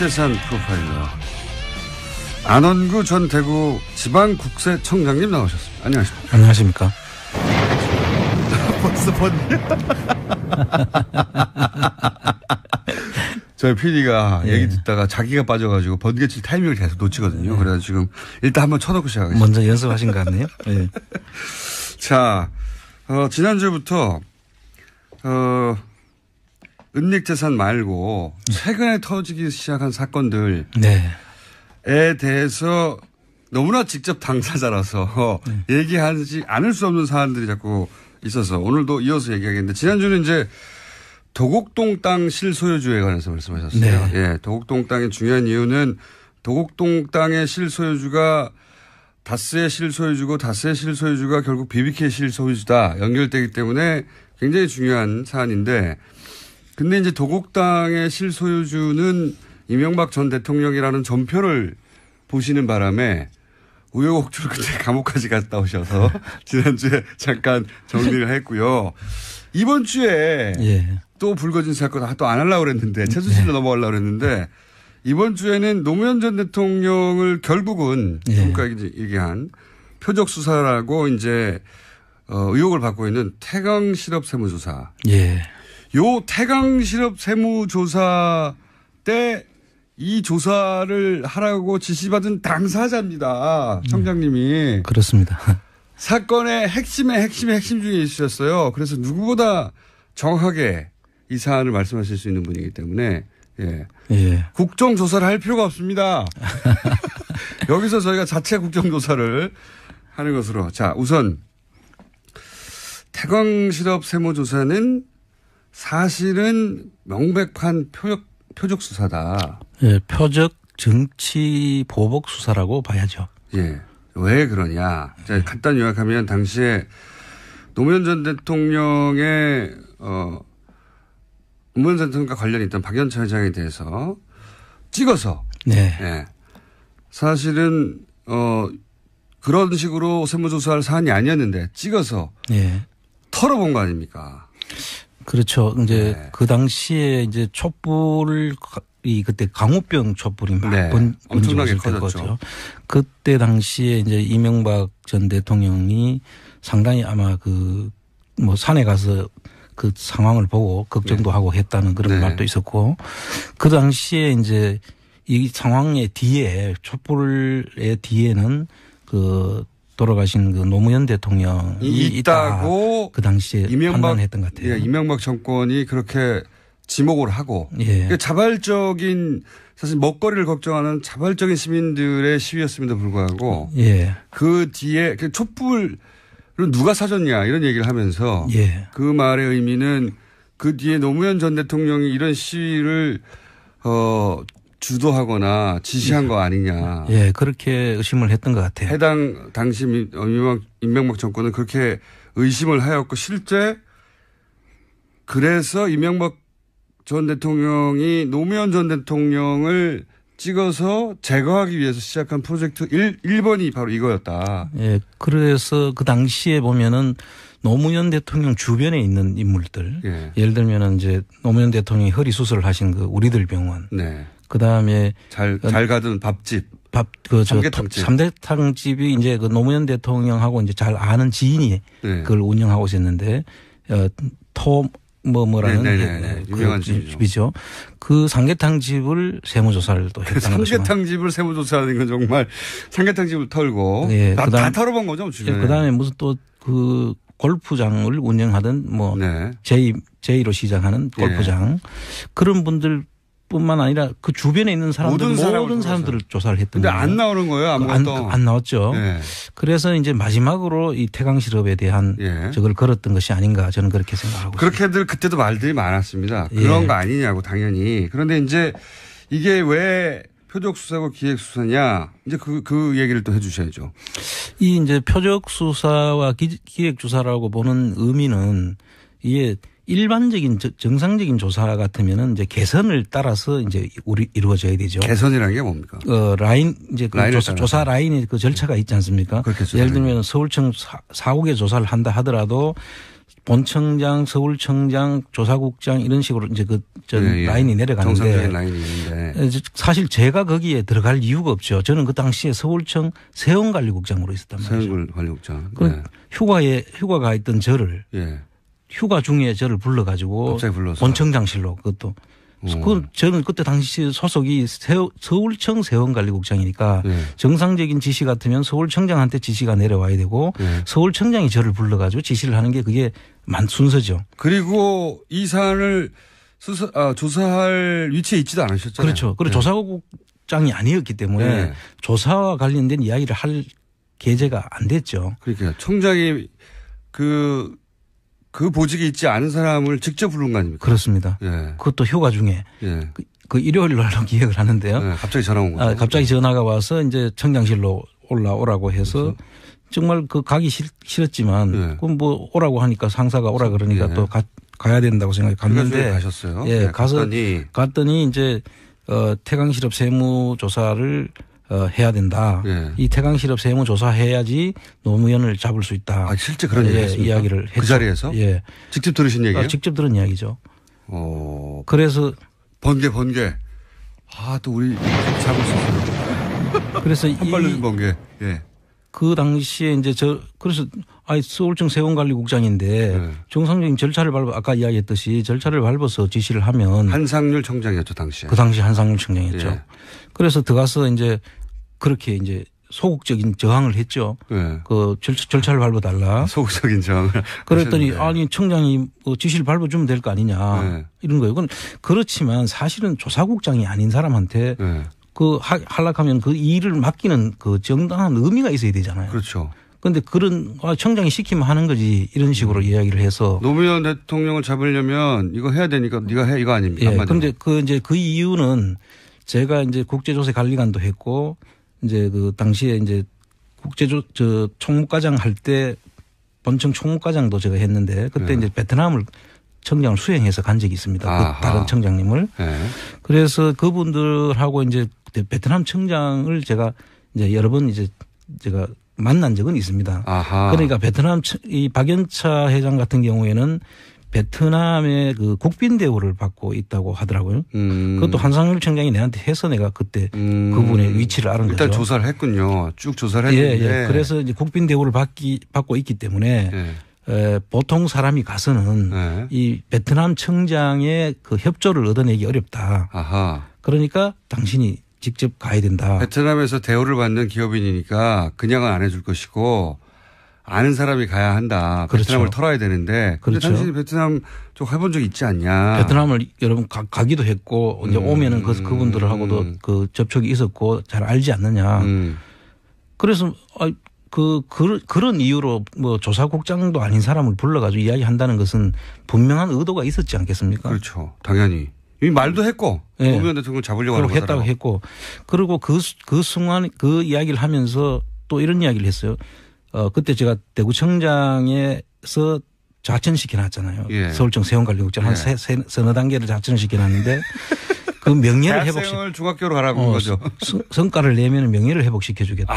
은닉재산 프로파일러 안원구 전 대구 지방국세청장님 나오셨습니다. 안녕하십니까? 안녕하십니까? 벌써 번개. 저희 PD가 얘기 듣다가 자기가 빠져가지고 번개 칠 타이밍을 계속 놓치거든요. 그래서 지금 일단 한번 쳐놓고 시작하겠습니다. 먼저 연습하신 것 같네요. 네. 자, 지난주부터 은닉재산 말고 최근에 터지기 시작한 사건들에 대해서 너무나 직접 당사자라서 얘기하지 않을 수 없는 사안들이 자꾸 있어서 오늘도 이어서 얘기하겠는데 지난주는 이제 도곡동 땅 실소유주에 관해서 말씀하셨어요. 네. 예, 도곡동 땅의 중요한 이유는 도곡동 땅의 실소유주가 다스의 실소유주고 다스의 실소유주가 결국 BBK의 실소유주다 연결되기 때문에 굉장히 중요한 사안인데 근데 이제 도곡땅의 실소유주는 이명박 전 대통령이라는 전표를 보시는 바람에 우여곡절 끝에 감옥까지 갔다 오셔서 지난주에 잠깐 정리를 했고요. 이번 주에 또 불거진 사건 또 안 하려고 그랬는데 최순실로 넘어가려고 그랬는데 이번 주에는 노무현 전 대통령을 결국은 지금까지 얘기한 표적 수사라고 이제 의혹을 받고 있는 태강 실업 세무조사. 요 태강 실업 세무조사 때 이 조사를 하라고 지시받은 당사자입니다. 청장님이. 그렇습니다. 사건의 핵심 중에 있으셨어요. 그래서 누구보다 정확하게 이 사안을 말씀하실 수 있는 분이기 때문에 국정조사를 할 필요가 없습니다. 여기서 저희가 자체 국정조사를 하는 것으로. 자, 우선 태광실업 세무조사는 사실은 명백한 표적 수사다. 표적 정치 보복 수사라고 봐야죠. 왜 그러냐. 자, 간단히 요약하면 당시에 노무현 전 대통령의 노무현 전 대통령과 관련이 있던 박연차 회장에 대해서 찍어서 사실은 그런 식으로 세무조사할 사안이 아니었는데 찍어서 털어본 거 아닙니까? 그렇죠. 이제 그 당시에 이제 촛불이 그때 강우병 촛불이 막 엄청나게 커졌죠. 그때 당시에 이제 이명박 전 대통령이 상당히 아마 뭐 산에 가서 그 상황을 보고 걱정도 하고 했다는 그런 말도 있었고 그 당시에 이제 이 상황의 뒤에 촛불의 뒤에는 돌아가신 노무현 대통령이 있다고 그 당시에 판단했던 것 같아요. 이명박 정권이 그렇게 지목을 하고 자발적인 사실 먹거리를 걱정하는 자발적인 시민들의 시위였음에도 불구하고 그 뒤에 촛불을 누가 사줬냐 이런 얘기를 하면서 그 말의 의미는 그 뒤에 노무현 전 대통령이 이런 시위를 주도하거나 지시한 거 아니냐. 그렇게 의심을 했던 것 같아요. 해당 당시 이명박 정권은 그렇게 의심을 하였고 실제 그래서 이명박 전 대통령이 노무현 전 대통령을 찍어서 제거하기 위해서 시작한 프로젝트 1번이 바로 이거였다. 그래서 그 당시에 보면은 노무현 대통령 주변에 있는 인물들. 예를 들면은 이제 노무현 대통령이 허리 수술을 하신 우리들 병원. 그 다음에 잘 가던 밥집. 삼계탕집이 이제 노무현 대통령하고 이제 잘 아는 지인이 그걸 운영하고 있었는데, 유명한 집이죠. 그 삼계탕집을 세무조사를 또 했다는 거죠. 삼계탕집을 세무조사하는 건 정말 삼계탕집을 털고 다 털어본 거죠. 주변에. 그다음에 무슨 또 골프장을 운영하던 제2로 시작하는 골프장 그런 분들 뿐만 아니라 그 주변에 있는 모든 사람들을 조사를 했던 거예요. 근데 안 나오는 거예요. 아무것도. 안 나왔죠. 그래서 이제 마지막으로 이 태강실업에 대한 저걸 걸었던 것이 아닌가 저는 그렇게 생각하고 있습니다. 그렇게들 그때도 말들이 많았습니다. 그런 거 아니냐고 당연히. 그런데 이제 이게 왜 표적수사고 기획수사냐 이제 그 얘기를 또 해 주셔야죠. 이 이제 표적수사와 기획조사라고 보는 의미는 이게 일반적인 정상적인 조사 같으면은 이제 개선을 따라서 이제 이루어져야 되죠. 개선이라는 게 뭡니까? 라인 이제 조사 라인의 그 절차가 있지 않습니까? 그렇겠죠. 예를 들면 서울청 4국의 조사를 한다 하더라도 본청장, 서울청장, 조사국장 이런 식으로 이제 라인이 내려가는데 정상적인 라인이 있는데 사실 제가 거기에 들어갈 이유가 없죠. 저는 그 당시에 서울청 세원관리국장으로 있었단 말이죠. 세원관리국장. 네. 휴가가 있던 저를 휴가 중에 저를 불러가지고 갑자기 불러서 본청장실로 그것도. 저는 그때 당시 소속이 서울청 세원관리국장이니까 정상적인 지시 같으면 서울청장한테 지시가 내려와야 되고 서울청장이 저를 불러가지고 지시를 하는 게 그게 순서죠. 그리고 이 사안을 조사할 위치에 있지도 않으셨잖아요. 그렇죠. 그리고 조사국장이 아니었기 때문에 조사와 관련된 이야기를 할 계제가 안 됐죠. 그러니까 청장이 그 보직이 있지 않은 사람을 직접 부른 거 아닙니까? 그렇습니다. 그것도 휴가 중에 그 일요일 날로 기획을 하는데요. 갑자기 전화 온 거죠. 갑자기 전화가 와서 이제 청장실로 올라오라고 해서 그렇죠. 정말 가기 싫었지만 그럼 뭐 오라고 하니까 상사가 오라 그러니까 또 가야 된다고 생각해 갔는데 가셨어요. 갔더니 이제 태강실업 세무조사를 해야 된다. 이 태강실업 세무조사해야지 노무현을 잡을 수 있다. 실제 그런 이야기를 했죠. 그 자리에서? 직접 들으신 얘기예요? 직접 들은 이야기죠. 그래서 번개. 또 우리 잡을 수 있어요. 그래서 한 번개. 그 당시에 이제 그래서 서울청 세원관리국장인데 정상적인 절차를 아까 이야기했듯이 절차를 밟아서 지시를 하면 한상률 청장이었죠 당시에. 그 당시 한상률 청장이었죠. 그래서 들어가서 이제 그렇게 이제 소극적인 저항을 했죠. 그 절차를 밟아달라. 소극적인 저항을. 그랬더니 아니 청장이 지시를 밟아주면 될 거 아니냐 이런 거예요. 그렇지만 사실은 조사국장이 아닌 사람한테 하락하면 그 일을 맡기는 그 정당한 의미가 있어야 되잖아요. 그렇죠. 그런데 청장이 시키면 하는 거지 이런 식으로 이야기를 해서 노무현 대통령을 잡으려면 이거 해야 되니까 네가 해 이거 아닙니까? 그런데 그 이유는 제가 이제 국제조사관리관도 했고 이제 그 당시에 이제 총무과장 할 때 본청 총무과장도 제가 했는데 그때 이제 베트남을 청장을 수행해서 간 적이 있습니다. 다른 청장님을. 그래서 그분들하고 이제 베트남 청장을 제가 이제 여러 번 이제 제가 만난 적은 있습니다. 그러니까 베트남 이 박연차 회장 같은 경우에는 베트남의 그 국빈 대우를 받고 있다고 하더라고요. 그것도 한상률 청장이 내한테 해서 내가 그때 그분의 위치를 알은 거죠. 일단 조사를 했군요. 쭉 조사를 했는데. 그래서 이제 국빈 대우를 받고 있기 때문에 보통 사람이 가서는 이 베트남 청장의 그 협조를 얻어내기 어렵다. 그러니까 당신이 직접 가야 된다. 베트남에서 대우를 받는 기업인이니까 그냥은 안 해줄 것이고 아는 사람이 가야 한다. 그렇죠. 베트남을 털어야 되는데. 그런데 당신이 베트남 쪽 해본 적 있지 않냐. 베트남을 여러분 가기도 했고 이제 오면은 그분들하고도 그 접촉이 있었고 잘 알지 않느냐. 그래서 그런 이유로 뭐 조사국장도 아닌 사람을 불러가지고 이야기한다는 것은 분명한 의도가 있었지 않겠습니까? 그렇죠. 당연히. 이미 말도 했고. 노무현 대통령 잡으려고 하는 거잖아요. 했다고 했고. 그리고 그 순간 그 이야기를 하면서 또 이런 이야기를 했어요. 그때 제가 대구청장에서 자천시켜 놨잖아요. 서울청 세원관리국장 한 서너 단계를 자천시켜 놨는데 그 명예를 대학생을 중학교로 가라고 거죠. 성과를 내면 명예를 회복시켜 주겠다.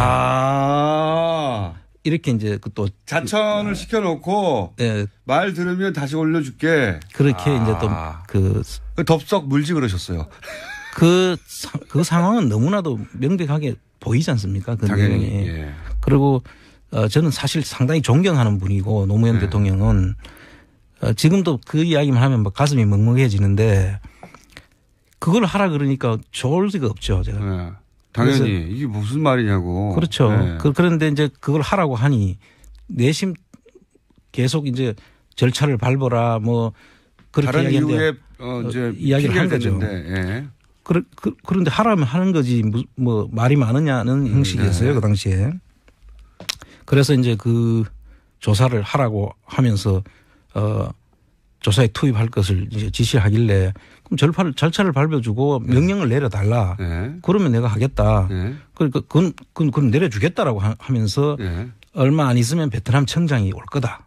이렇게 이제 또 자천을 시켜놓고 말 들으면 다시 올려줄게. 그렇게 이제 또 덥석 물지 그러셨어요. 그 상황은 너무나도 명백하게 보이지 않습니까? 그 당연히. 그리고 저는 사실 상당히 존경하는 분이고 노무현 대통령은 지금도 그 이야기만 하면 막 가슴이 먹먹해지는데 그걸 하라 그러니까 좋을 리가 없죠. 제가. 당연히 이게 무슨 말이냐고. 그렇죠. 그런데 이제 그걸 하라고 하니 내심 계속 이제 절차를 밟아라 뭐 그렇게 다른 이유에 이제 이야기를 한 거죠. 그런데 하라면 하는 거지 뭐 말이 많으냐는 형식이었어요. 그 당시에. 그래서 이제 그 조사를 하라고 하면서 조사에 투입할 것을 이제 지시하길래 그럼 절차를 밟아주고 명령을 내려달라. 그러면 내가 하겠다. 그러니까 그건 내려주겠다라고 하면서 얼마 안 있으면 베트남 청장이 올 거다.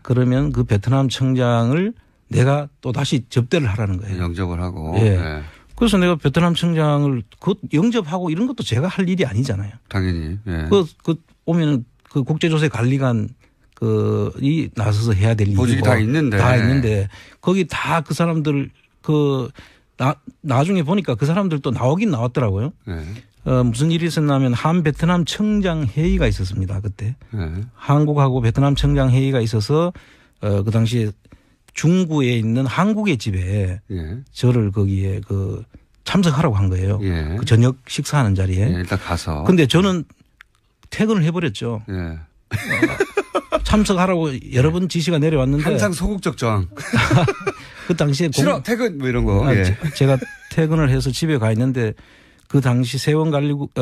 그러면 그 베트남 청장을 내가 또 다시 접대를 하라는 거예요. 영접을 하고. 그래서 내가 베트남 청장을 영접하고 이런 것도 제가 할 일이 아니잖아요. 당연히. 오면은 그 국제조사관리관 이 나서서 해야 될 일이고. 보직이 다 있는데. 거기 다 그 사람들 나중에 보니까 그 사람들도 나오긴 나왔더라고요. 네. 무슨 일이 있었냐면 한 베트남 청장 회의가 있었습니다. 그때. 네. 한국하고 베트남 청장 회의가 있어서 그 당시에 중구에 있는 한국의 집에 예. 저를 거기에 참석하라고 한 거예요. 예. 그 저녁 식사하는 자리에. 예, 일단 가서. 근데 저는 퇴근을 해버렸죠. 예. 참석하라고 여러 번 지시가 내려왔는데. 항상 소극적 저항. 그 당시에. 싫어 퇴근 뭐 이런 거. 예. 제가 퇴근을 해서 집에 가 있는데 그 당시 세원관리국,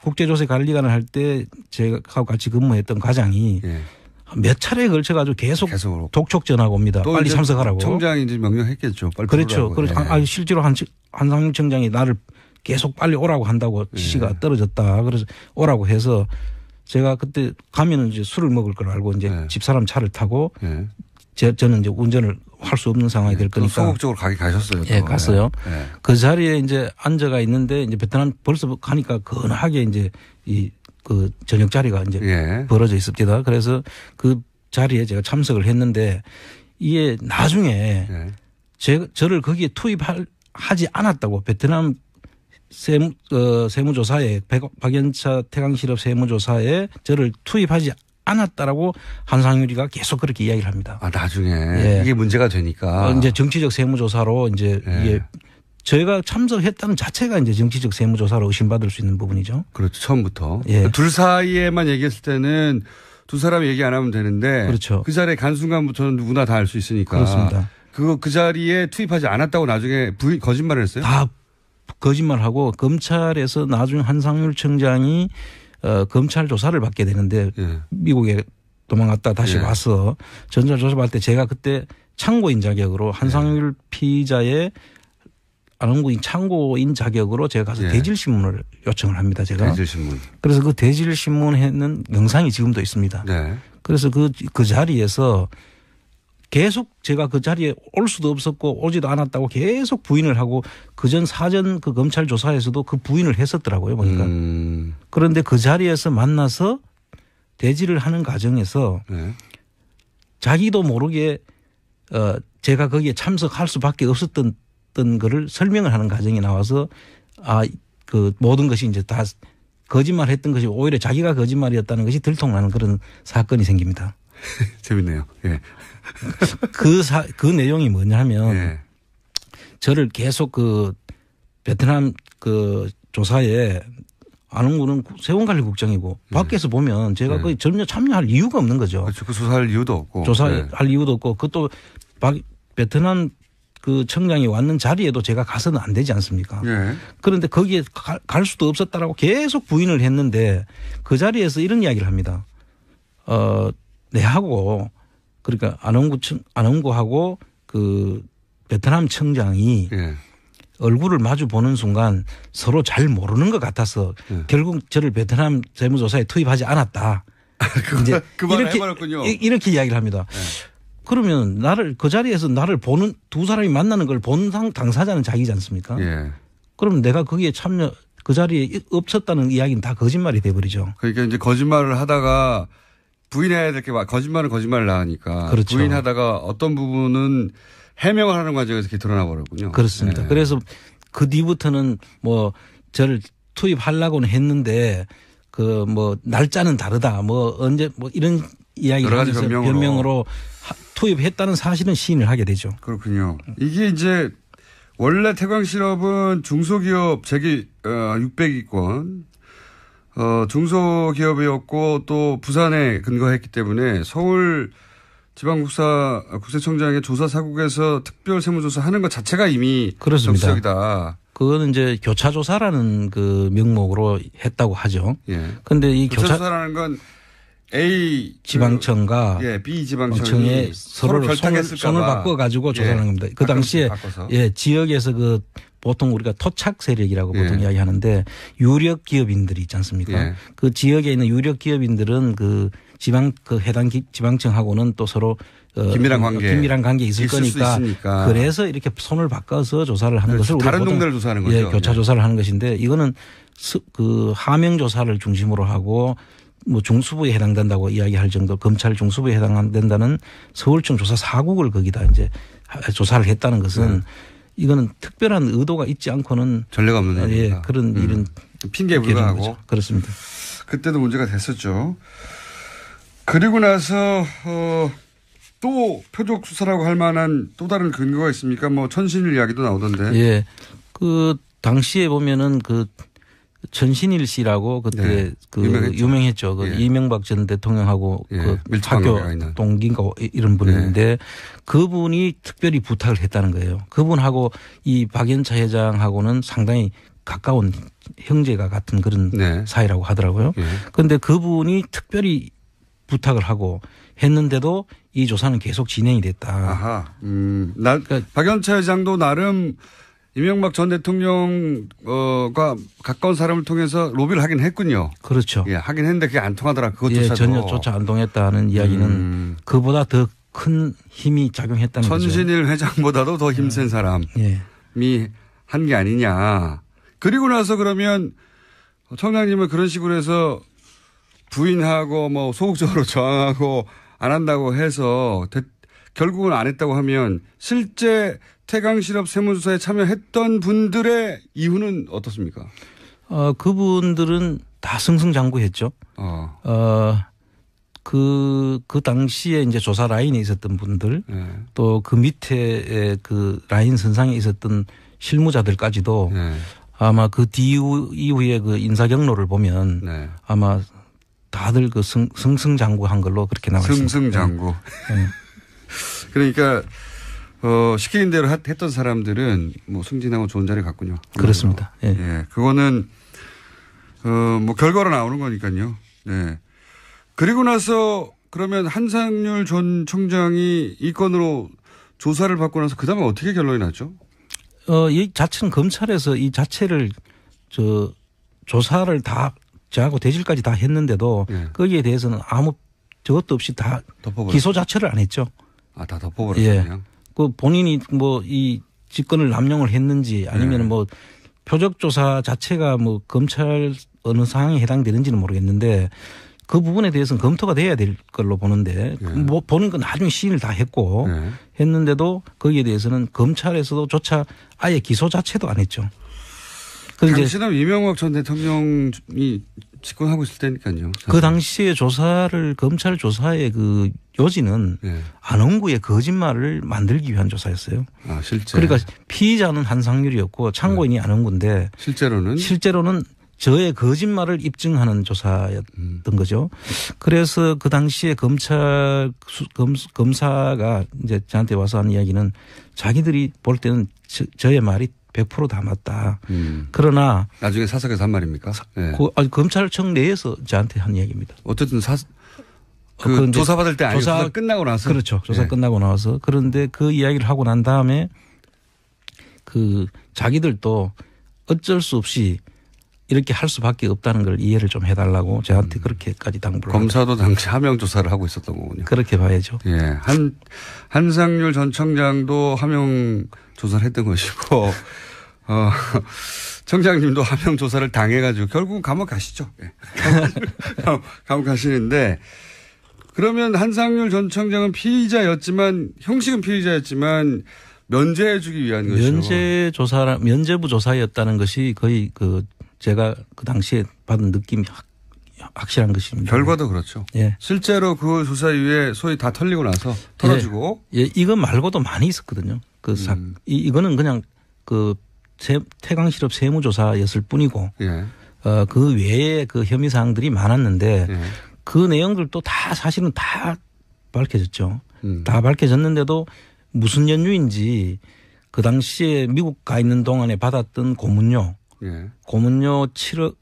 국제조세관리관을 할 때 제가 같이 근무했던 과장이 예. 몇 차례에 걸쳐가지고 계속 독촉 전화가 옵니다. 빨리 참석하라고. 청장이 이제 명령했겠죠. 빨리 그렇죠. 그래서 예. 실제로 한상윤 청장이 나를 계속 빨리 오라고 한다고 지시가 예. 떨어졌다. 그래서 오라고 해서 제가 그때 가면은 이제 술을 먹을 걸 알고 이제 예. 집사람 차를 타고 예. 저는 이제 운전을 할 수 없는 상황이 될 거니까. 소극적으로 가셨어요. 예, 갔어요. 예. 그 자리에 이제 앉아가 있는데 이제 베트남 벌써 가니까 근하게 이제 그 저녁 자리가 이제 예. 벌어져 있습니다. 그래서 그 자리에 제가 참석을 했는데 이게 나중에 예. 저를 거기에 투입하지 않았다고 베트남 세무조사에 박연차 태강실업 세무조사에 저를 투입하지 않았다라고 한상유리가 계속 그렇게 이야기를 합니다. 아, 나중에 예. 이게 문제가 되니까 이제 정치적 세무조사로 이제 예. 이게 저희가 참석했다는 자체가 이제 정치적 세무조사로 의심받을 수 있는 부분이죠. 그렇죠. 처음부터. 예. 둘 사이에만 얘기했을 때는 두 사람이 얘기 안 하면 되는데. 그렇죠. 그 자리에 간 순간부터는 누구나 다 알 수 있으니까. 그렇습니다. 그 자리에 투입하지 않았다고 나중에 거짓말을 했어요? 다 거짓말하고 검찰에서 나중에 한상률 청장이 검찰 조사를 받게 되는데 예. 미국에 도망갔다 다시 예. 와서 전자 조사받을 때 제가 그때 참고인 자격으로 한상률 예. 피의자의 안원구인 참고인 자격으로 제가 가서 예. 대질신문을 요청을 합니다. 제가. 대질신문. 그래서 그 대질신문에는 영상이 지금도 있습니다. 네. 그래서 그 자리에서 계속 제가 그 자리에 올 수도 없었고 오지도 않았다고 계속 부인을 하고 그전 사전 그 검찰 조사에서도 그 부인을 했었더라고요. 보니까. 그런데 그 자리에서 만나서 대질을 하는 과정에서 네. 자기도 모르게 제가 거기에 참석할 수밖에 없었던 거를 설명을 하는 과정이 나와서 그 모든 것이 이제 다 거짓말 했던 것이 오히려 자기가 거짓말이었다는 것이 들통나는 그런 사건이 생깁니다. 재밌네요. 예. 그 내용이 뭐냐면 예. 저를 계속 그 베트남 그 조사에 안흥구는 세원관리국장이고 밖에서 보면 제가 거의 전혀 참여할 이유가 없는 거죠. 그렇죠. 그 조사할 이유도 없고. 조사할 이유도 없고 그것도 베트남 그 청장이 왔는 자리에도 제가 가서는 안 되지 않습니까? 예. 그런데 거기에 갈 수도 없었다라고 계속 부인을 했는데 그 자리에서 이런 이야기를 합니다. 내하고 그러니까 안흥구하고 그 베트남 청장이 예. 얼굴을 마주 보는 순간 서로 잘 모르는 것 같아서 결국 저를 베트남 세무조사에 투입하지 않았다. 이제 이렇게 이야기를 합니다. 예. 그러면 그 자리에서 나를 보는 두 사람이 만나는 걸 본 당사자는 자기지 않습니까? 예. 그럼 내가 거기에 그 자리에 없었다는 이야기는 다 거짓말이 돼버리죠. 그러니까 이제 거짓말을 하다가 부인해야 될 게 거짓말을 나가니까. 그렇죠. 부인하다가 어떤 부분은 해명을 하는 과정에서 이렇게 드러나 버렸군요. 그렇습니다. 네. 그래서 그 뒤부터는 뭐 저를 투입하려고는 했는데 그 뭐 날짜는 다르다 뭐 언제 뭐 이런 이야기를 하면서 변명으로 투입했다는 사실은 시인을 하게 되죠. 그렇군요. 이게 이제 원래 태광실업은 중소기업 재기 600위권 중소기업이었고 또 부산에 근거했기 때문에 서울 지방국세청장의 조사 사국에서 특별 세무조사 하는 것 자체가 이미 그렇습니다. 정치적이다. 그거는 이제 교차조사라는 그 명목으로 했다고 하죠. 그런데 이 교차조사라는 건 A 지방청과 B 지방청이 서로 손을 바꿔 가지고 조사하는 겁니다. 그 당시에 지역에서 그 보통 우리가 토착 세력이라고 보통 이야기하는데 유력 기업인들이 있지 않습니까? 그 지역에 있는 유력 기업인들은 그 해당 지방청하고는 또 서로 긴밀한 관계 있을 거니까 그래서 이렇게 손을 바꿔서 조사를 하는 것을 우리가 다른 동네를 조사하는 거죠. 교차 조사를 하는 것인데 이거는 그 하명 조사를 중심으로 하고 뭐 중수부에 해당된다고 이야기할 정도 검찰 중수부에 해당된다는 서울청 조사 4국을 거기다 이제 조사를 했다는 것은 이거는 특별한 의도가 있지 않고는 전례가 없는 예, 그런 일은 핑계에 불과하고 그렇습니다. 그때도 문제가 됐었죠. 그리고 나서 또 표적 수사라고 할 만한 또 다른 근거가 있습니까? 뭐 천신일 이야기도 나오던데. 예, 그 당시에 보면은 그 천신일 씨라고 그때 네. 그 유명했죠. 그 예. 이명박 전 대통령하고 예. 그 밀접한 학교 관계가 있는. 동기인가 이런 분인데 그분이 특별히 부탁을 했다는 거예요. 그분하고 이 박연차 회장하고는 상당히 가까운 형제가 같은 그런 네. 사이라고 하더라고요. 그런데 그분이 특별히 부탁을 하고 했는데도 이 조사는 계속 진행이 됐다. 아하. 그러니까 박연차 회장도 나름 이명박 전 대통령과 가까운 사람을 통해서 로비를 하긴 했군요. 그렇죠. 예, 하긴 했는데 그게 안 통하더라. 그것조차도. 예, 전혀 조차 안 통했다는 이야기는 그보다 더 큰 힘이 작용했다는 거죠. 천신일 회장보다도 더 힘센 사람이 한 게 아니냐. 그리고 나서 그러면 청장님은 그런 식으로 해서 부인하고 뭐 소극적으로 저항하고 안 한다고 해서 결국은 안 했다고 하면 실제 태강실업 세무조사에 참여했던 분들의 이유는 어떻습니까? 그분들은 다 승승장구했죠. 그 당시에 이제 조사 라인에 있었던 분들 또 그 밑에 그 라인 선상에 있었던 실무자들까지도 아마 그 이후에 그 인사 경로를 보면 아마 다들 그 승승장구한 걸로 그렇게 나와 있습니다. 승승장구. 그러니까 시키는 대로 했던 사람들은 뭐 승진하고 좋은 자리 갔군요. 그렇습니다. 예. 예. 그거는 뭐 결과로 나오는 거니까요. 네. 그리고 나서 그러면 한상률 전 청장이 이 건으로 조사를 받고 나서 그다음에 어떻게 결론이 났죠? 이 자체는 검찰에서 이 자체를 조사를 다 저하고 대질까지 다 했는데도 거기에 대해서는 아무 저것도 없이 다 기소 자체를 안 했죠. 다 덮어버렸어요. 예. 그 본인이 뭐 이 직권을 남용을 했는지 아니면 뭐 표적 조사 자체가 뭐 검찰 어느 상황에 해당되는지는 모르겠는데 그 부분에 대해서는 검토가 돼야 될 걸로 보는데 뭐 보는 건 나중에 시인을 다 했고 했는데도 거기에 대해서는 검찰에서도 조차 아예 기소 자체도 안 했죠. 당시는 이명박 전 대통령이 집권하고 있을 때니까요. 사실. 그 당시에 검찰 조사의 그 요지는 안홍구의 거짓말을 만들기 위한 조사였어요. 실제. 그러니까 피의자는 한상률이었고 참고인이 안홍구인데 실제로는 저의 거짓말을 입증하는 조사였던 거죠. 그래서 그 당시에 검사가 이제 저한테 와서 하는 이야기는 자기들이 볼 때는 저의 말이 100% 다 맞다. 그러나 나중에 사석에서 한 말입니까? 검찰청 내에서 저한테 한 이야기입니다. 어쨌든 조사 받을 때 아니고 조사 끝나고 나서. 그렇죠. 조사 끝나고 나서. 그런데 그 이야기를 하고 난 다음에 그 자기들도 어쩔 수 없이 이렇게 할 수밖에 없다는 걸 이해를 좀 해달라고 저한테 그렇게까지 당부를. 검사도 당시 하명 조사를 하고 있었던 거군요. 그렇게 봐야죠. 예. 한상률 전 청장도 하명 조사를 했던 것이고, 청장님도 하명 조사를 당해가지고 결국은 감옥 가시죠. 예. 감옥 가시는데 그러면 한상률 전 청장은 피의자였지만 형식은 피의자였지만 면제해주기 위한 것이죠. 면제부 조사였다는 것이 거의 제가 그 당시에 받은 느낌이 확실한 것입니다. 결과도 그렇죠. 예. 실제로 그 조사 이후에 소위 다 털리고 나서 털어지고. 예. 이거 말고도 많이 있었거든요. 이거는 그냥 태강실업 세무조사였을 뿐이고 그 외에 그 혐의 사항들이 많았는데 그 내용들도 다 사실은 다 밝혀졌죠. 다 밝혀졌는데도 무슨 연유인지 그 당시에 미국 가 있는 동안에 받았던 고문료 7억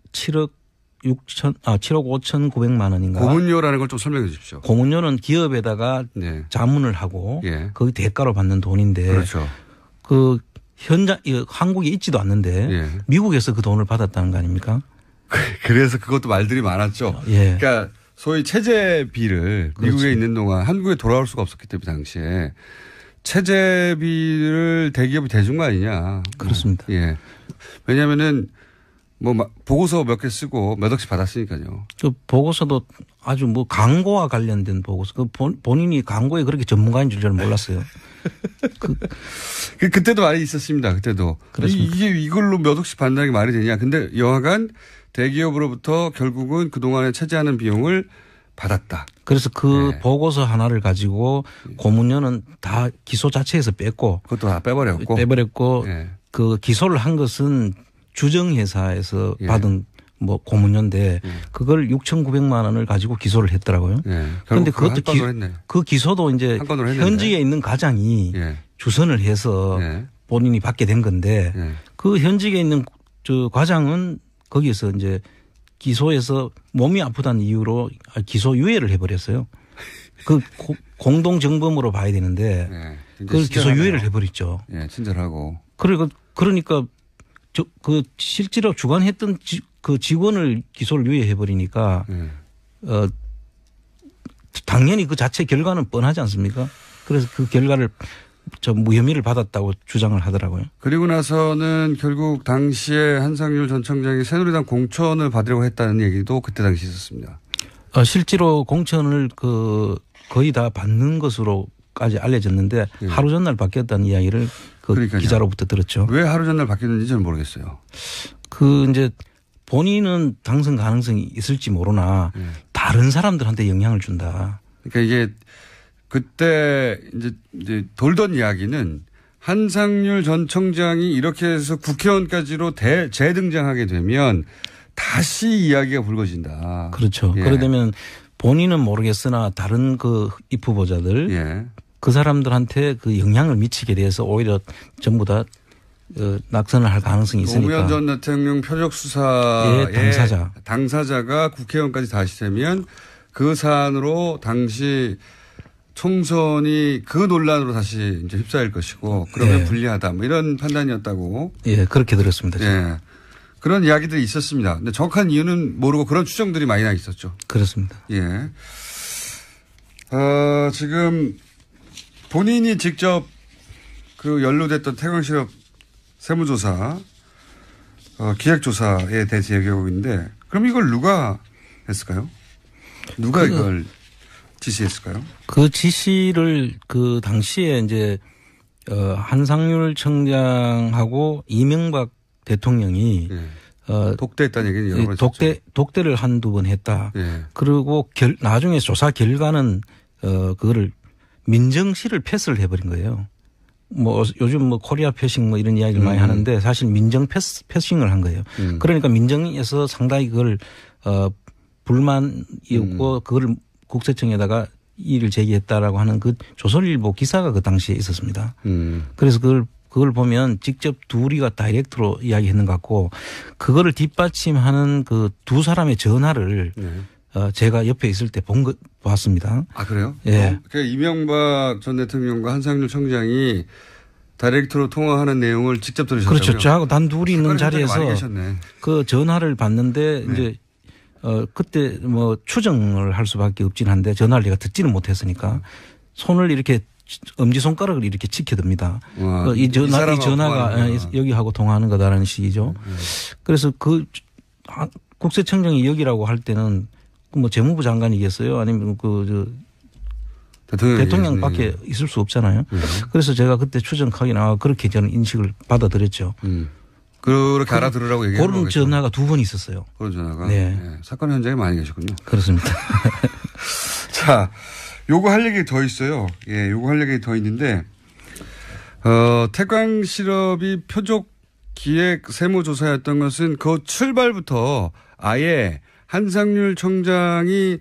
5,900만 원인가. 고문료라는 걸 좀 설명해 주십시오. 고문료는 기업에다가 자문을 하고 거기 대가로 받는 돈인데 그렇죠. 그 한국에 있지도 않는데 미국에서 그 돈을 받았다는 거 아닙니까? 그래서 그것도 말들이 많았죠. 그러니까 소위 체재비를 그렇죠. 미국에 있는 동안 한국에 돌아올 수가 없었기 때문에 당시에 체재비를 대기업이 대준 거 아니냐. 그렇습니다. 왜냐하면은 뭐 보고서 몇 개 쓰고 몇 억씩 받았으니까요. 그 보고서도 아주 뭐 광고와 관련된 보고서. 그 본인이 광고에 그렇게 전문가인 줄 저는 몰랐어요. 그때도 많이 있었습니다. 그때도. 이게 이걸로 몇 억씩 받는다는 게 말이 되냐. 근데 여하간 대기업으로부터 결국은 그동안에 차지하는 비용을 받았다. 그래서 그 보고서 하나를 가지고 고문료는 다 기소 자체에서 뺐고. 그것도 다 빼버렸고. 그 기소를 한 것은 주정회사에서 받은 뭐 고문료인데 그걸 6,900만 원을 가지고 기소를 했더라고요. 그런데 그것도 그 기소도 이제 현직에 있는 과장이 주선을 해서 본인이 받게 된 건데 그 현직에 있는 저 과장은 거기에서 이제 기소해서 몸이 아프다는 이유로 기소 유예를 해버렸어요. 그 공동정범으로 봐야 되는데 그걸 기소 유예를 해버렸죠. 친절하고. 그러니까 그 실제로 주관했던 그 직원을 기소를 유예해버리니까 당연히 그 자체 결과는 뻔하지 않습니까? 그래서 그 결과를 무혐의를 받았다고 주장을 하더라고요. 그리고 나서는 결국 당시에 한상률 전 청장이 새누리당 공천을 받으려고 했다는 얘기도 그때 당시 있었습니다. 실제로 공천을 거의 다 받는 것으로까지 알려졌는데 하루 전날 바뀌었다는 이야기를 기자로부터 들었죠. 왜 하루 전날 바뀌었는지 저는 모르겠어요. 이제 본인은 당선 가능성이 있을지 모르나 다른 사람들한테 영향을 준다. 그러니까 이게 그때 이제 돌던 이야기는 한상률 전 청장이 이렇게 해서 국회의원까지로 재등장하게 되면 다시 이야기가 불거진다. 그렇죠. 그러려면 본인은 모르겠으나 다른 그 입 후보자들 그 사람들한테 그 영향을 미치게 돼서 오히려 전부 다 낙선을 할 가능성이 있으니까. 노무현 전 대통령 표적 수사의 당사자가 국회의원까지 다시 되면 그 사안으로 당시 총선이 그 논란으로 다시 이제 휩싸일 것이고 그러면 불리하다 뭐 이런 판단이었다고. 그렇게 들었습니다. 그런 이야기들이 있었습니다. 근데 정확한 이유는 모르고 그런 추정들이 많이 나 있었죠. 그렇습니다. 지금 본인이 직접 그 연루됐던 태광실업 세무조사, 기획조사에 대해서 얘기하고 있는데 그럼 이걸 누가 했을까요? 누가 이걸 지시했을까요? 그 지시를 그 당시에 이제 한상률 청장하고 이명박 대통령이 독대했다는 얘기는 여러 번 독대를 한두 번 했다. 그리고 나중에 조사 결과는 그거를 민정실을 패스를 해버린 거예요. 뭐 요즘 뭐 코리아 패싱 뭐 이런 이야기를 많이 하는데 사실 민정 패싱을 한 거예요. 그러니까 민정에서 상당히 그걸 불만이었고 그걸 국세청에다가 이의를 제기했다라고 하는 그 조선일보 기사가 그 당시에 있었습니다. 그래서 그걸 보면 직접 둘이가 다이렉트로 이야기했는 것 같고 그거를 뒷받침하는 그 두 사람의 전화를 제가 옆에 있을 때 봤습니다. 아, 그래요? 그러니까 이명박 전 대통령과 한상률 청장이 다이렉트로 통화하는 내용을 직접 들으셨다고요? 그렇죠. 저하고 단둘이 있는 자리에서 그 전화를 받는데 이제 그때 뭐 추정을 할 수밖에 없긴 한데 전화를 제가 듣지는 못했으니까 손을 이렇게 엄지손가락을 이렇게 지켜듭니다. 이 전화가 여기하고 통화하는 거다라는 식이죠. 그래서 그 국세청장이 여기라고 할 때는 뭐 재무부 장관이겠어요? 아니면 대통령밖에 있을 수 없잖아요. 그래서 제가 그때 추정하기 나와 그렇게 저는 인식을 받아들였죠. 그렇게 알아들으라고 얘기하는 그런 전화가 두 번 있었어요. 그런 전화가? 네. 사건 현장에 많이 계셨군요. 그렇습니다. 자, 요거 할 얘기 더 있어요. 요거 할 얘기 더 있는데, 태광실업이 표적 기획 세무조사였던 것은 그 출발부터 아예 한상률 청장이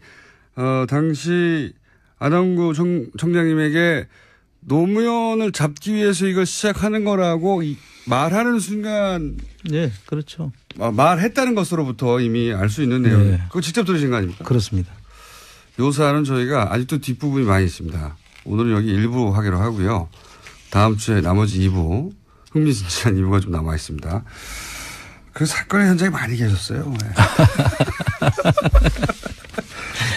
당시 안원구 청장님에게 노무현을 잡기 위해서 이걸 시작하는 거라고 말하는 순간. 네, 그렇죠. 말했다는 것으로부터 이미 알 수 있는 내용. 그거 직접 들으신 거 아닙니까? 그렇습니다. 요 사안은 저희가 아직도 뒷부분이 많이 있습니다. 오늘은 여기 1부 하기로 하고요. 다음 주에 나머지 2부, 흥미진진한 2부가 좀 남아 있습니다. 그 사건의 현장에 많이 계셨어요.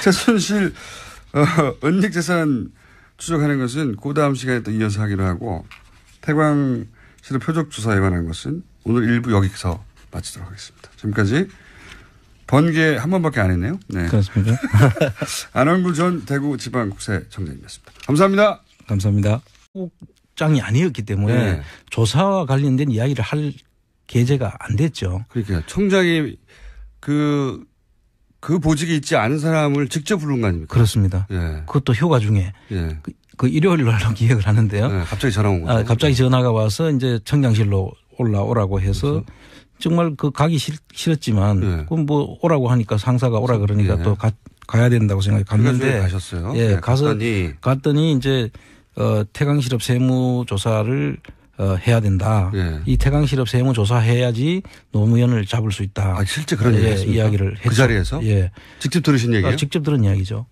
최순실 은닉재산 추적하는 것은 그 다음 시간에 또 이어서 하기로 하고 태광실업 표적조사에 관한 것은 오늘 1부 여기서 마치도록 하겠습니다. 지금까지 번개 한 번밖에 안 했네요. 네. 그렇습니다. 안원구 전 대구지방국세청장님이었습니다. 감사합니다. 감사합니다. 국장이 아니었기 때문에 네. 조사와 관련된 이야기를 할 계제가 안 됐죠. 그러니까 청장이 그 보직이 있지 않은 사람을 직접 부른 거 아닙니까? 그렇습니다. 예. 그것도 휴가 중에 예. 그 일요일 날로 기획을 하는데요. 네, 갑자기 전화 온 거죠. 갑자기 전화가 와서 이제 청장실로 올라오라고 해서 그렇죠. 정말 가기 싫었지만 네. 그럼 뭐 오라고 하니까 상사가 오라 그러니까 네. 또 가야 된다고 생각해 갔는데 가셨어요. 예, 네, 가서 갔더니 이제 태강실업 세무조사를 해야 된다. 네. 이 태강실업 세무조사해야지 노무현을 잡을 수 있다. 아, 실제 그런 이야기를 했죠. 그 자리에서? 예. 직접 들으신 얘기예요? 직접 들은 이야기죠.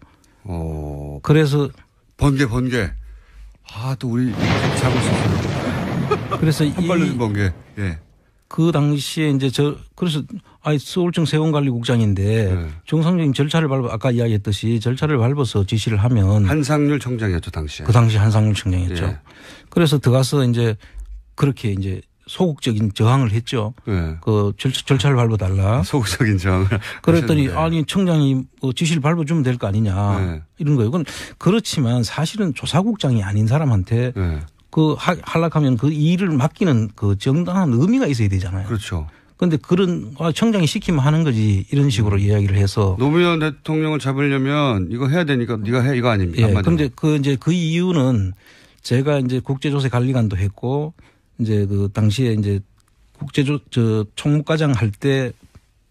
그래서 번개. 아, 또 우리 잡을 수 있어요. 그래서 헛발른 번개. 예. 그 당시에 이제 그래서 서울청 세원관리국장인데 네. 정상적인 절차를 아까 이야기했듯이 절차를 밟아서 지시를 하면 한상률 청장이었죠, 당시에. 그 당시 한상률 청장이었죠. 예. 그래서 들어가서 이제 그렇게 이제 소극적인 저항을 했죠. 예. 그 절차를 밟아달라. 소극적인 저항을. 그랬더니 하셨는데. 아니 청장이 지시를 밟아주면 될 거 아니냐 네. 이런 거예요. 그렇지만 사실은 조사국장이 아닌 사람한테 네. 그 하락하면 그 일을 맡기는 그 정당한 의미가 있어야 되잖아요. 그렇죠. 그런데 그런 청장이 시키면 하는 거지 이런 식으로 이야기를 해서 노무현 대통령을 잡으려면 이거 해야 되니까 네가 해 이거 아닙니까? 예. 그런데 그 이유는 제가 이제 국제조세관리관도 했고 이제 그 당시에 이제 총무과장 할 때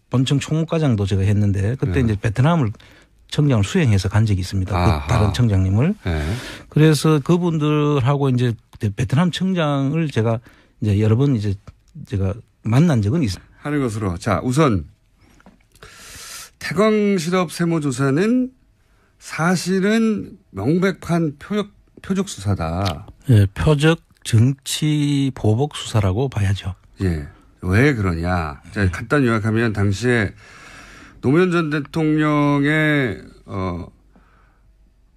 본청 총무과장도 제가 했는데 그때 이제 베트남을 청장을 수행해서 간 적이 있습니다. 그 다른 청장님을. 네. 그래서 그분들하고 이제 베트남 청장을 제가 이제 여러 번 이제 제가 만난 적은 있습니다. 하는 것으로. 자, 우선 태광실업 세무조사는 사실은 명백한 표적 수사다. 예, 표적 정치 보복 수사라고 봐야죠. 예. 왜 그러냐. 자, 간단히 요약하면 당시에 노무현 전 대통령의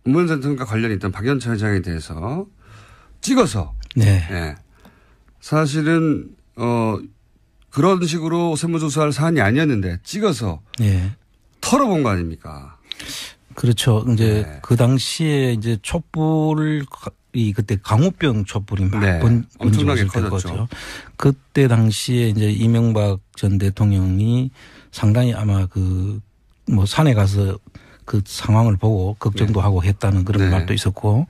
노무현 전 대통령과 관련이 있던 박연차 회장에 대해서 찍어서 네. 예. 사실은 그런 식으로 세무조사할 사안이 아니었는데 찍어서 네. 털어본 거 아닙니까? 그렇죠. 이제 네. 그 당시에 이제 촛불이 그때 강우병 촛불이 막 네. 엄청나게 커졌죠. 거죠. 그때 당시에 이제 이명박 전 대통령이 상당히 아마 뭐 산에 가서 그 상황을 보고 걱정도 네. 하고 했다는 그런 네. 말도 있었고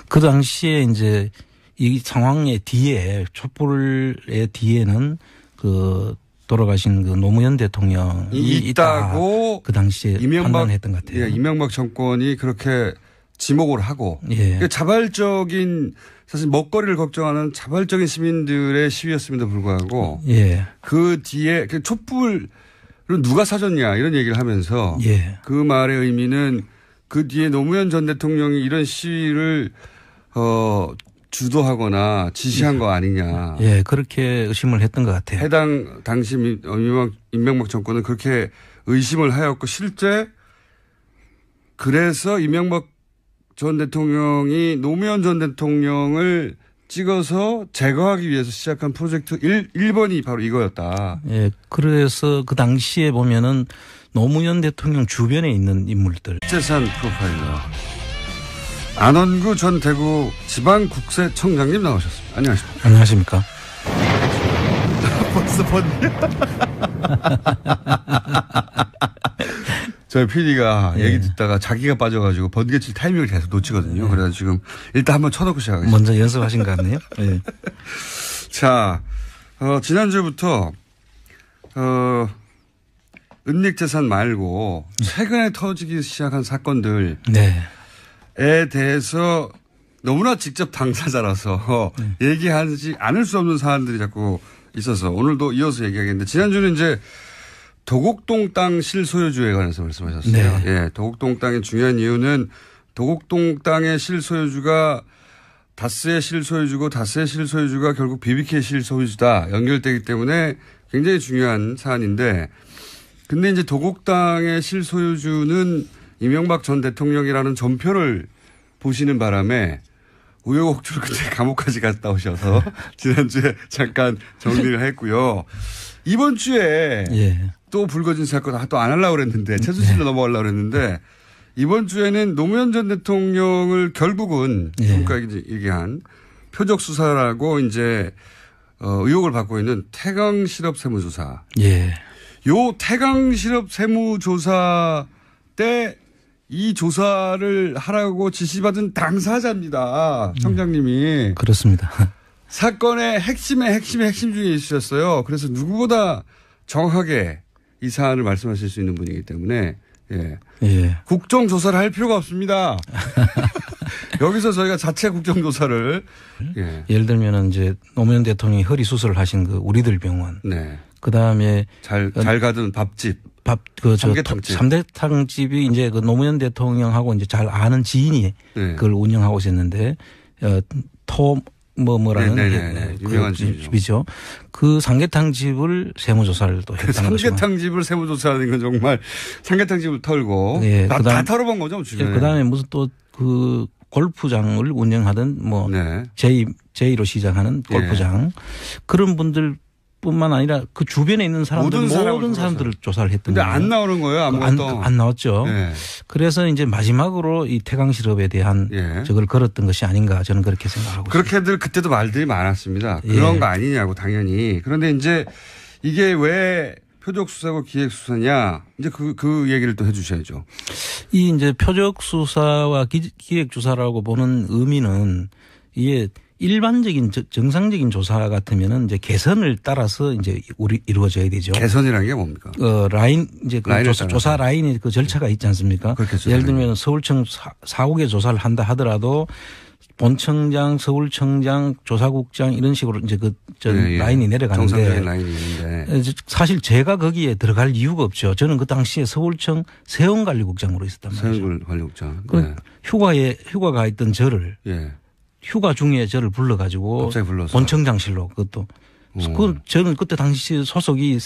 그 당시에 이제 이 상황의 뒤에 촛불의 뒤에는 그 돌아가신 그 노무현 대통령이 있다고 그 당시에 판단했던 것 같아요. 예, 이명박 정권이 그렇게 지목을 하고 예. 자발적인 사실 먹거리를 걱정하는 자발적인 시민들의 시위였음에도 불구하고 예. 그 뒤에 촛불을 누가 사줬냐 이런 얘기를 하면서 예. 그 말의 의미는 그 뒤에 노무현 전 대통령이 이런 시위를 주도하거나 지시한 거 아니냐. 예, 그렇게 의심을 했던 것 같아요. 해당 당시 이명박 정권은 그렇게 의심을 하였고 실제 그래서 이명박 전 대통령이 노무현 전 대통령을 찍어서 제거하기 위해서 시작한 프로젝트 1번이 바로 이거였다. 예, 그래서 그 당시에 보면은 노무현 대통령 주변에 있는 인물들. 재산 프로파일러. 안원구 전 대구 지방국세청장님 나오셨습니다. 안녕하십니까. 안녕하십니까. 벌써 번개. 저희 PD가 예. 얘기 듣다가 자기가 빠져가지고 번개 칠 타이밍을 계속 놓치거든요. 그래서 지금 일단 한번 쳐놓고 시작하겠습니다. 먼저 연습하신 것 같네요. 예. 자, 지난주부터, 은닉재산 말고 최근에 터지기 시작한 사건들. 네. 에 대해서 너무나 직접 당사자라서 얘기하지 않을 수 없는 사안들이 자꾸 있어서 오늘도 이어서 얘기하겠는데 지난주는 이제 도곡동 땅 실소유주에 관해서 말씀하셨어요. 네. 예, 도곡동 땅의 중요한 이유는 도곡동 땅의 실소유주가 다스의 실소유주고 다스의 실소유주가 결국 BBK 실소유주다 연결되기 때문에 굉장히 중요한 사안인데 근데 이제 도곡땅의 실소유주는 이명박 전 대통령이라는 전표를 보시는 바람에 우여곡절 끝에 감옥까지 갔다 오셔서 지난주에 잠깐 정리를 했고요. 이번 주에 예. 또 불거진 사건 또 안 하려고 그랬는데 최순실로 넘어가려고 그랬는데 이번 주에는 노무현 전 대통령을 결국은 지금까 얘기한 표적 수사라고 이제 의혹을 받고 있는 태강 실업 세무조사. 예. 요 태강 실업 세무조사 때 이 조사를 하라고 지시받은 당사자입니다. 청장님이. 그렇습니다. 사건의 핵심 중에 있으셨어요. 그래서 누구보다 정확하게 이 사안을 말씀하실 수 있는 분이기 때문에 예. 예. 국정조사를 할 필요가 없습니다. 여기서 저희가 자체 국정조사를 예를 들면 이제 노무현 대통령이 허리 수술을 하신 그 우리들 병원. 네. 그 다음에 잘 가던 밥집. 삼계탕집이 이제 그 노무현 대통령하고 이제 잘 아는 지인이 그걸 운영하고 있었는데 뭐라는 유명한 집이죠. 그 삼계탕집을 세무조사를 또 했다는 거죠. 삼계탕집을 세무조사하는 건 정말 삼계탕집을 털고 다 털어본 거죠. 그 다음에 무슨 또 그 골프장을 운영하던 뭐 J로 시작하는 골프장 그런 분들 뿐만 아니라 그 주변에 있는 사람들 모든 사람들을 조사를 했던 거예요. 근데 안 나오는 거예요. 아무것도. 안 나왔죠. 네. 그래서 이제 마지막으로 이 태강 실업에 대한 저걸 걸었던 것이 아닌가 저는 그렇게 생각하고 그렇게들 있습니다. 그때도 말들이 많았습니다. 그런 거 아니냐고 당연히. 그런데 이제 이게 왜 표적 수사고 기획 수사냐 이제 그 얘기를 또 해 주셔야죠. 이 이제 표적 수사와 기획 조사라고 보는 의미는 이게 일반적인 정상적인 조사 같으면은 이제 개선을 따라서 이제 이루어져야 되죠. 개선이라는 게 뭡니까? 라인 이제 그 조사 라인이 그 절차가 있지 않습니까? 예를 들면 서울청 4국에 조사를 한다 하더라도 본청장, 서울청장, 조사국장 이런 식으로 이제 라인이 내려가는데 정상적인 라인이 있는데 사실 제가 거기에 들어갈 이유가 없죠. 저는 그 당시에 서울청 세원관리국장으로 있었단 말이죠. 세원관리국장. 휴가가 있던 저를 휴가 중에 저를 불러가지고 갑자기 불러서 본청장실로 그것도 저는 그때 당시 소속이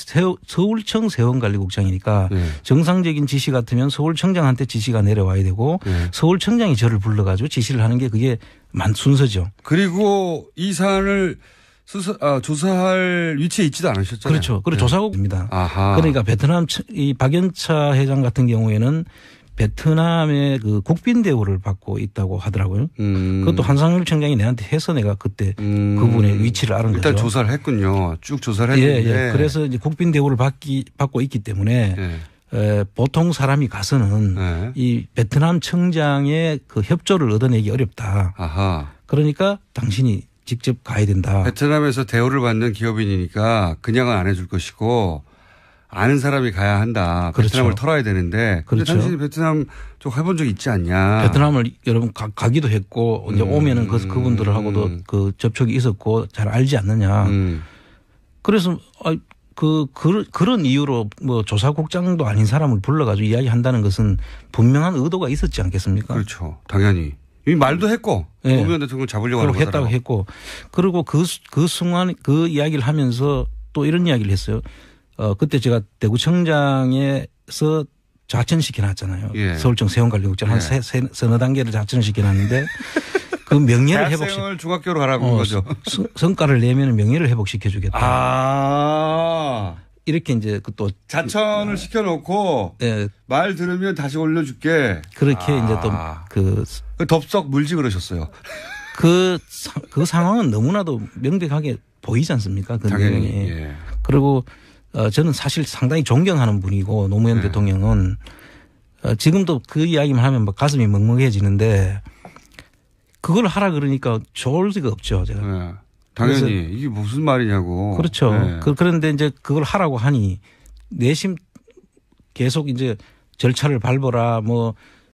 서울청 세원관리국장이니까 정상적인 지시 같으면 서울청장한테 지시가 내려와야 되고 서울청장이 저를 불러가지고 지시를 하는 게 그게 순서죠. 그리고 이 사안을 조사할 위치에 있지도 않으셨잖아요. 그렇죠. 그리고 조사국입니다. 그러니까 베트남 이 박연차 회장 같은 경우에는 베트남의 그 국빈 대우를 받고 있다고 하더라고요. 그것도 한상률 청장이 내한테 해서 내가 그때 그분의 위치를 알은 일단 거죠. 조사를 했군요. 쭉 조사를 했는데. 그래서 이제 국빈 대우를 받고 있기 때문에 보통 사람이 가서는 이 베트남 청장의 그 협조를 얻어내기 어렵다. 그러니까 당신이 직접 가야 된다. 베트남에서 대우를 받는 기업인이니까 그냥은 안 해줄 것이고 아는 사람이 가야 한다. 그렇죠. 베트남을 털어야 되는데. 그런데 당신이 베트남 쪽 해본 적 있지 않냐. 베트남을 여러분 가기도 했고 이제 오면은 그분들하고도 그 접촉이 있었고 잘 알지 않느냐. 그래서 그런 이유로 뭐 조사국장도 아닌 사람을 불러가지고 이야기한다는 것은 분명한 의도가 있었지 않겠습니까? 그렇죠. 당연히. 이 말도 했고. 노무현 대통령 잡으려고 하는 했다고 했고. 그리고 그 순간 그 이야기를 하면서 또 이런 이야기를 했어요. 그때 제가 대구청장에서 자천시켜 놨잖아요. 서울청 세원관리국장 한 서너 단계를 자천시켜 놨는데 그 명예를 대학생을 중학교로 가라고 거죠. 성과를 내면 명예를 회복시켜 주겠다. 이렇게 이제 또 자천을 시켜놓고 말 들으면 다시 올려줄게. 그렇게 이제 또 덥석 물지 그러셨어요. 그 상황은 너무나도 명백하게 보이지 않습니까? 그 당연히. 그리고 저는 사실 상당히 존경하는 분이고 노무현 대통령은 지금도 그 이야기만 하면 막 가슴이 먹먹해지는데 그걸 하라 그러니까 좋을 리가 없죠. 제가. 당연히 이게 무슨 말이냐고. 그렇죠. 그런데 이제 그걸 하라고 하니 내심 계속 이제 절차를 밟아라 뭐